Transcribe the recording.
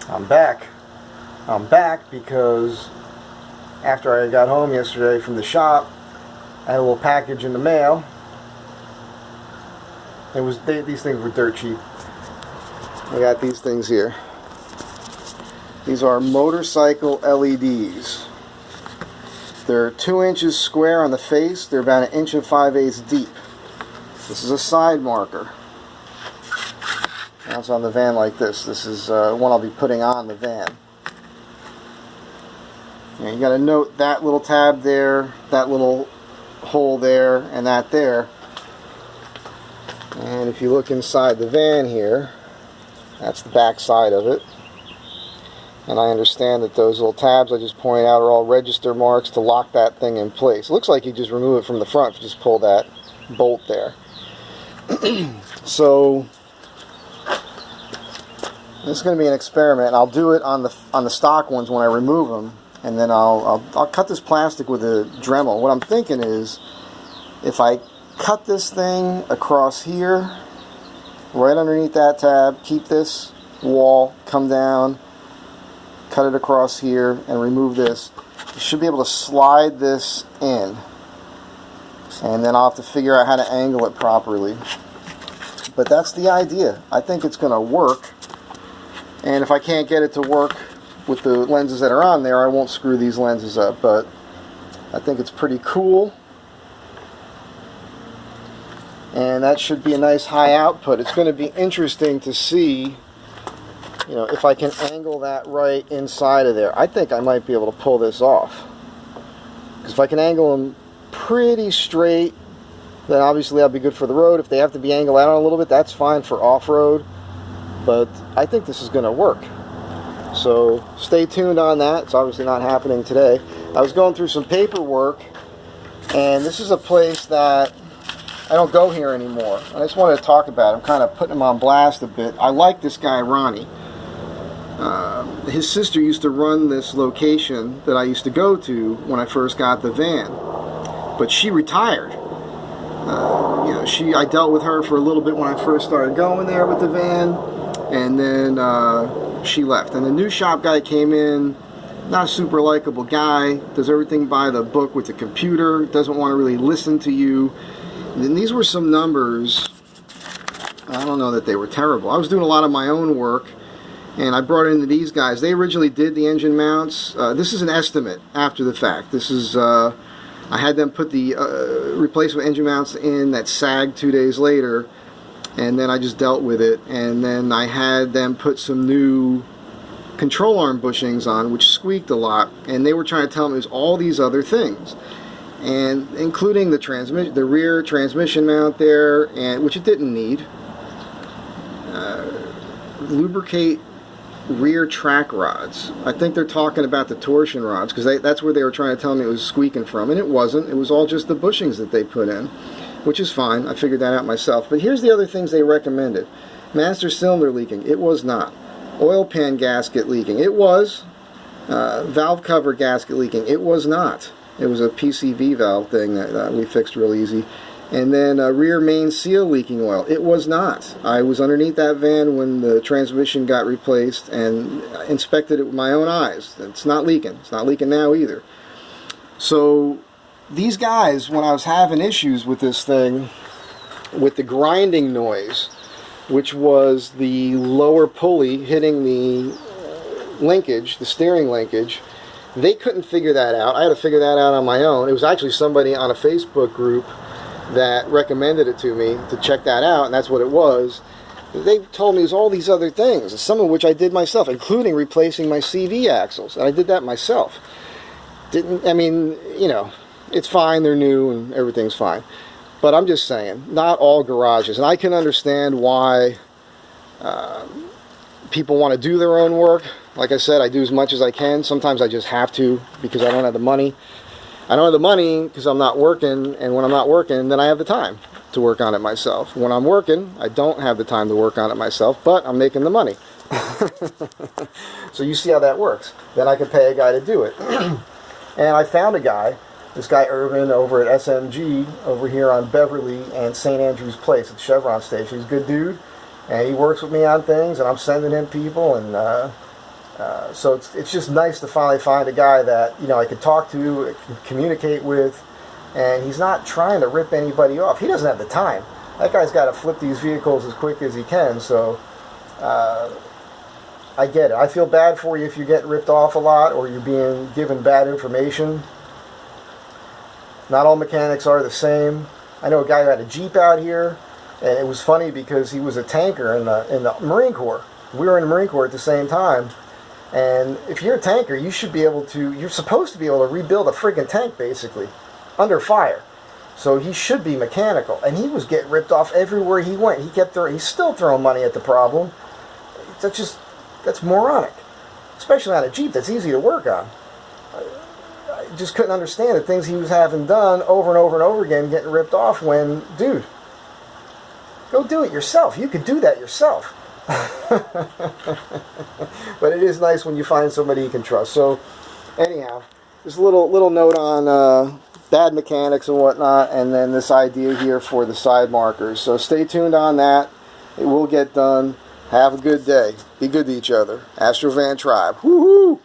I'm back. I'm back because after I got home yesterday from the shop, I had a little package in the mail. These things were dirt cheap. I got these things here. These are motorcycle LEDs. They're 2 inches square on the face. They're about 1 5/8 deep. This is a side marker. Now it's on the van like this. This is one I'll be putting on the van. And you got to note that little tab there, that little hole there, and that there. And if you look inside the van here, that's the back side of it. And I understand that those little tabs I just pointed out are all register marks to lock that thing in place. It looks like you just remove it from the front if you just pull that bolt there. So this is going to be an experiment. I'll do it on the stock ones when I remove them, and then I'll cut this plastic with a Dremel. What I'm thinking is, if I cut this thing across here, right underneath that tab, keep this wall, come down, cut it across here, and remove this, you should be able to slide this in, and then I'll have to figure out how to angle it properly. But that's the idea. I think it's going to work, and if I can't get it to work with the lenses that are on there, I won't screw these lenses up, but I think it's pretty cool. And that should be a nice high output. It's going to be interesting to see, you know, if I can angle that right inside of there. I think I might be able to pull this off. Because if I can angle them pretty straight, then obviously that'll be good for the road. If they have to be angled out a little bit, that's fine for off-road. But I think this is going to work. So stay tuned on that. It's obviously not happening today. I was going through some paperwork, and this is a place that I don't go here anymore. I just wanted to talk about it. I'm kind of putting him on blast a bit. I like this guy, Ronnie. His sister used to run this location that I used to go to when I first got the van. But she retired. You know, I dealt with her for a little bit when I first started going there with the van, and then she left. And the new shop guy came in, not a super likable guy, does everything by the book with the computer, doesn't want to really listen to you. And then these were some numbers. I don't know that they were terrible. I was doing a lot of my own work, and I brought in these guys. They originally did the engine mounts. This is an estimate after the fact. This is I had them put the replacement engine mounts in that sagged 2 days later, and then I just dealt with it. And then I had them put some new control arm bushings on, which squeaked a lot, and they were trying to tell me it was all these other things, and including the rear transmission mount there, and which it didn't need. Lubricate rear track rods. I think they're talking about the torsion rods, because that's where they were trying to tell me it was squeaking from, and it wasn't. It was all just the bushings that they put in, which is fine. I figured that out myself. But here's the other things they recommended. Master cylinder leaking. It was not. Oil pan gasket leaking. It was. Valve cover gasket leaking. It was not. It was a PCV valve thing that we fixed real easy. And then rear main seal leaking oil. It was not. I was underneath that van when the transmission got replaced and inspected it with my own eyes. It's not leaking. It's not leaking now either. So these guys, when I was having issues with this thing, with the grinding noise, which was the lower pulley hitting the linkage, the steering linkage, they couldn't figure that out. I had to figure that out on my own. It was actually somebody on a Facebook group that recommended it to me to check that out, and that's what it was. They told me it was all these other things, some of which I did myself, including replacing my CV axles, and I did that myself. I mean, you know, it's fine, they're new, and everything's fine. But I'm just saying, not all garages, and I can understand why people want to do their own work. Like I said, I do as much as I can. Sometimes I just have to because I don't have the money. I don't have the money because I'm not working, and when I'm not working, then I have the time to work on it myself. When I'm working, I don't have the time to work on it myself, but I'm making the money. So you see how that works. Then I can pay a guy to do it. And I found a guy, this guy Irvin over at SMG over here on Beverly and St. Andrew's Place at Chevron Station. He's a good dude, and he works with me on things, and I'm sending him people, and So it's just nice to finally find a guy that, you know, I could talk to, I can communicate with, and he's not trying to rip anybody off. He doesn't have the time. That guy's got to flip these vehicles as quick as he can, so I get it. I feel bad for you if you get ripped off a lot or you're being given bad information. Not all mechanics are the same. I know a guy who had a Jeep out here, and it was funny because he was a tanker in the Marine Corps. We were in the Marine Corps at the same time. And if you're a tanker, you should be able to, you're supposed to be able to rebuild a friggin' tank, basically, under fire. So he should be mechanical. And he was getting ripped off everywhere he went. He's still throwing money at the problem. That's moronic. Especially on a Jeep that's easy to work on. I just couldn't understand the things he was having done over and over and over again, getting ripped off when, dude, go do it yourself. You could do that yourself. But it is nice when you find somebody you can trust. So anyhow, just a little note on bad mechanics and whatnot, and then this idea here for the side markers. So stay tuned on that. It will get done. Have a good day. Be good to each other. Astro Van Tribe. Woohoo!